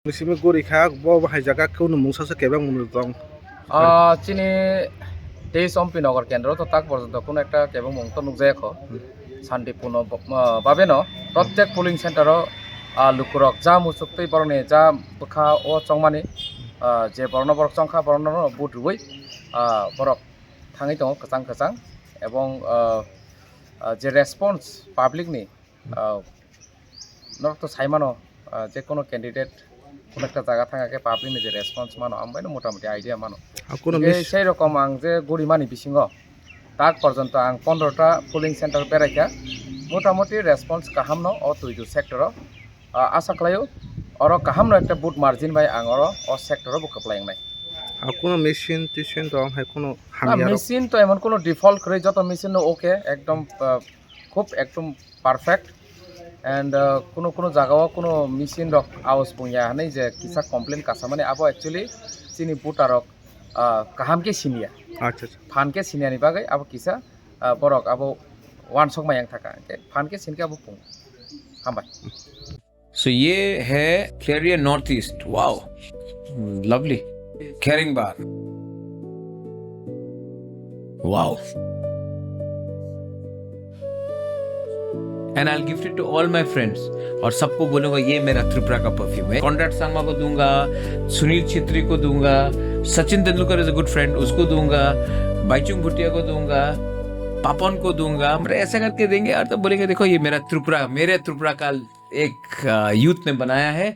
Misimi gori khak bo bahai jaga kuno mungsa se kebang munu tong. চিনি 23 অম্পি নগর কেন্দ্র তো তাক পর্যন্ত কোনো একটা কেবল মুক্ত নুকজায়ক শান্তিপূর্ণ ভাবে ন প্রত্যেক পুলিং সেন্টারও লুকুরক যা মুসুক্তই বরণে যা বখা ও চংমানি যে বর্ণ বরক চংখা বর্ণ বুট রুই বরক থাঙै দङ কচাং কচাং এবং যে রেসপন্স পাবলিকনি নরক তো সাইমানো যে কোনো ক্যান্ডিডেট কোনো একটা জায়গা থাকাকে পাবলিকনি যে রেসপন্স মানো আমবাইনো মোটামুটি আইডিয়া মানো Kuno সেই রকম আং যে গরিমানি বিসিङ তাক পর্যন্ত আং 15টা পুলিং সেন্টার বেড়াইকা মোটামুটি রেসপন্স কাহামনো ও তুইদু সেক্টর আশা খালাयो অর কাহামনো একটা বুট মার্জিন বাই আং অর ও সেক্টর বুকপ্লাইংনাই kuno machine tishin dong hai kuno hamya machine তো এমন কোনো ডিফল্ট করে যত মেশিন ওকে একদম খুব একদম পারফেক্ট এন্ড কোনো কোনো জায়গাও কোনো মেশিন রক আওয়াজ বুইয়া হানাই যে কিসা কমপ্লেন কাসা মানে আবো অ্যাকচুয়ালি চিনি বুটারক কাহামকে সিনিয়া acha acha ফানকে সিনিয়ানি বাগै আবো কিসা বরক আবো ওয়ান সक मायang थाका फानके सिनके आबो पुं हामबाय सो ये है क्लेरिया North East wow lovely caring bar wow and I will gift it to all my friends और सबको बोलूंगा ये मेरा त्रिपुरा का परफ्यूम है कॉन्ट्रैक्ट सांगमा को दूंगा सुनील छेत्री को दूंगा Sachin Tendulkar is a good friend उसको दूंगा बाईचुंग भुटिया को दूंगा पापन को दूंगा हम ऐसा करके देंगे और तो बोलेंगे देखो ये मेरा त्रिपुरा मेरे त्रिपुरा का एक यूथ ने बनाया है